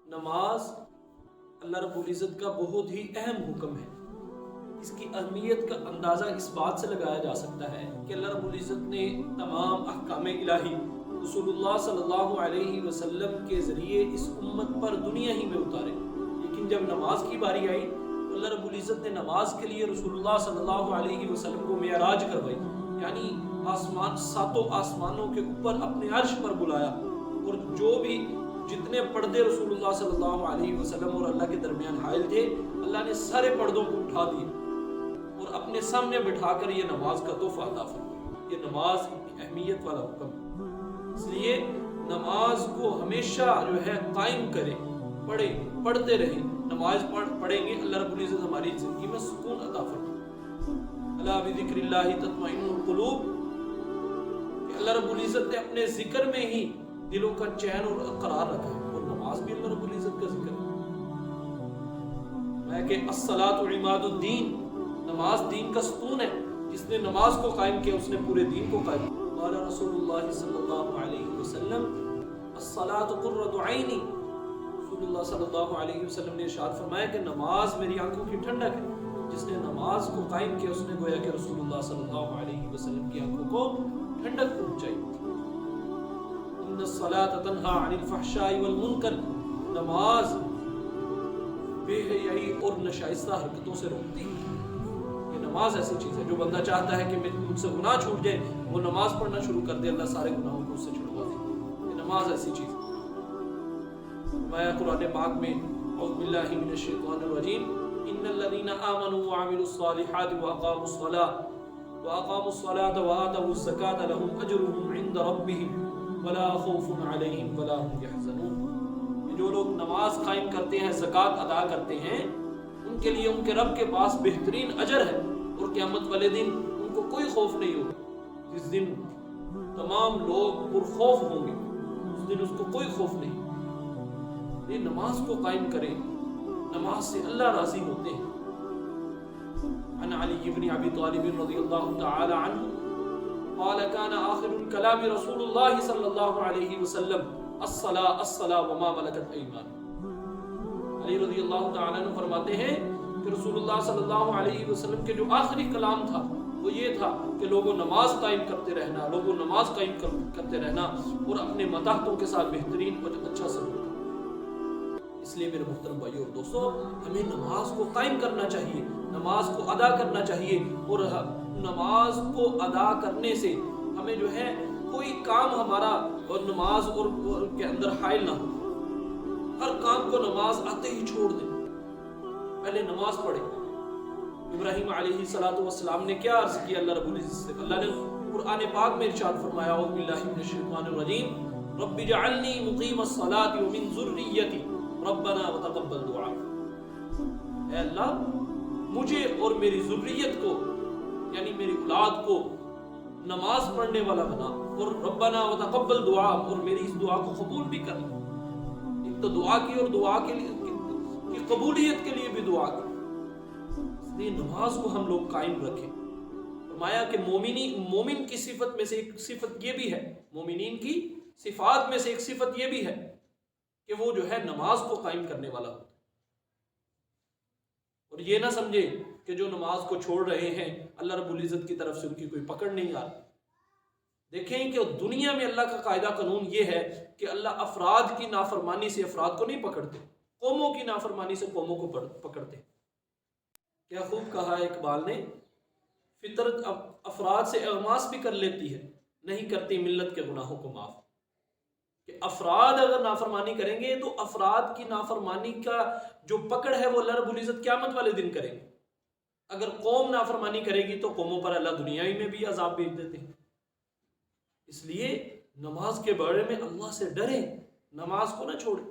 نماز اللہ رب العزت کا بہت ہی اہم حکم ہے۔ اس کی اہمیت کا اندازہ اس بات سے لگایا جا سکتا ہے کہ اللہ رب العزت نے تمام احکام الہی رسول اللہ صلی اللہ علیہ وسلم کے ذریعے اس امت پر دنیا ہی میں اتارے، لیکن جب نماز کی باری آئی تو اللہ رب العزت نے نماز کے لیے رسول اللہ صلی اللہ علیہ وسلم کو معراج کروائی، یعنی ساتوں آسمانوں کے اوپر اپنے عرش پر بلایا، اور جو بھی جتنے پردے رسول اللہ صلی اللہ علیہ وسلم اور اللہ کے درمیان حائل تھے، اللہ نے سارے پردوں کو اٹھا دیے اور اپنے سامنے بٹھا کر یہ نماز کا تحفہ عطا فرمایا۔ یہ نماز کی اہمیت والا حکم ہے، اس لیے نماز کو ہمیشہ جو ہے قائم کریں، پڑھتے رہیں۔ نماز پڑھیں گے اللہ رب العزت ہماری زندگی میں سکون عطا فرمائے۔ الا بذکر اللہ تطمئن القلوب، کہ اللہ رب العزت نے اپنے ذکر میں ہی دلوں کا چین اور قرار رکھا ہے، اور نماز بھی اللہ رب العزت کا ذکر ہے کہ الصلاۃ عماد الدین، نماز دین کا ستون ہے۔ جس نے نماز کو قائم کیا اس نے پورے دین کو قائم کیا۔ قال رسول اللہ صلی اللہ علیہ وسلم الصلاۃ قرۃ عینی، رسول اللہ صلی اللہ علیہ وسلم نے ارشاد فرمایا کہ نماز میری آنکھوں کی ٹھنڈک ہے۔ جس نے نماز کو قائم کیا اس نے گویا کہ رسول اللہ صلی اللہ علیہ وسلم کی آنکھوں کو ٹھنڈک پہنچائی۔ ان الصلاۃ تنہی عن الفحشاء والمنکر، نماز بے حیائی اور نشائستہ حرکتوں سے روکتی ہے۔ یہ نماز ایسی چیز ہے، جو بندہ چاہتا ہے کہ مجھ سے گناہ چھوٹ جائے، وہ نماز پڑھنا شروع کر دے، اللہ سارے گناہوں کو اس سے چھڑوا دے۔ یہ نماز ایسی چیز ہے۔ فرمایا قرآن پاک میں اعوذ باللہ من الشیطان الرجیم ان الذین آمنوا وعملوا الصالحات واقاموا الصلاة وآتوا الزکاة لهم اجرهم عند ربهم ولا خوف علیہم ولا هم یحزنون۔ جو لوگ نماز قائم کرتے ہیں، زکوٰۃ ادا کرتے ہیں، ان کے لیے ان کے رب کے پاس بہترین اجر ہے، اور قیامت والے دن ان کو کوئی خوف نہیں ہوگا۔ جس دن تمام لوگ پرخوف ہوں گے، اس دن اس کو کوئی خوف نہیں۔ یہ نماز کو قائم کریں، نماز سے اللہ راضی ہوتے ہیں۔ عن علی بن ابی طالب رضی اللہ تعالی عنہ قال كان آخر الكلام رسول اللہ صلی اللہ علیہ وسلم الصلاة الصلاة وما ملکت ایمانکم۔ علی رضی اللہ تعالی عنہ فرماتے ہیں کہ رسول اللہ صلی اللہ علیہ وسلم کے جو آخری کلام تھا وہ یہ تھا کہ لوگوں نماز قائم کرتے رہنا، لوگوں نماز قائم کرتے رہنا، اور اپنے متاحتوں کے ساتھ بہترین اور اچھا سلوک کرنا۔ اس لیے میرے محترم بھائیو اور دوستو، ہمیں نماز کو قائم کرنا چاہیے، نماز کو ادا کرنا چاہیے، اور نماز کو ادا کرنے سے ہمیں جو ہے کوئی کام ہمارا اور نماز اور کے اندر حائل نہ ہو۔ ہر کام کو نماز آتے ہی چھوڑ دیں، پہلے نماز پڑھیں۔ ابراہیم علیہ السلام نے کیا عرض کیا اللہ رب العزت سے؟ اللہ نے قرآن پاک میں ارشاد فرمایا اعوذ باللہ من الشیطان الرجیم رب اجعلنی مقیم الصلاۃ ومن ذریتی ربنا وتقبل دعا۔ اے اللہ مجھے اور میری ذریت کو، یعنی میری اولاد کو نماز پڑھنے والا بنا، اور ربنا وتقبل دعا، اور میری اس دعا کو قبول بھی کر۔ ایک تو دعا کی، اور دعا کے لیے کی قبولیت کے لیے بھی دعا کی۔ اس لیے نماز کو ہم لوگ قائم رکھیں۔ فرمایا کہ مومن کی صفت میں سے ایک صفت یہ بھی ہے، مومنین کی صفات میں سے ایک صفت یہ بھی ہے کہ وہ جو ہے نماز کو قائم کرنے والا ہوتا ہے۔ اور یہ نہ سمجھے کہ جو نماز کو چھوڑ رہے ہیں اللہ رب العزت کی طرف سے ان کی کوئی پکڑ نہیں آ رہی۔ دیکھیں کہ دنیا میں اللہ کا قاعدہ قانون یہ ہے کہ اللہ افراد کی نافرمانی سے افراد کو نہیں پکڑتے، قوموں کی نافرمانی سے قوموں کو پکڑتے۔ کیا خوب کہا ہے اقبال نے، فطرت افراد سے اغماس بھی کر لیتی ہے، نہیں کرتی ملت کے گناہوں کو معاف۔ کہ افراد اگر نافرمانی کریں گے تو افراد کی نافرمانی کا جو پکڑ ہے وہ اللہ رب العزت قیامت والے دن کریں گے۔ اگر قوم نافرمانی کرے گی تو قوموں پر اللہ دنیاوی میں بھی عذاب بھیج دیتے ہیں۔ اس لیے نماز کے بارے میں اللہ سے ڈریں، نماز کو نہ چھوڑیں۔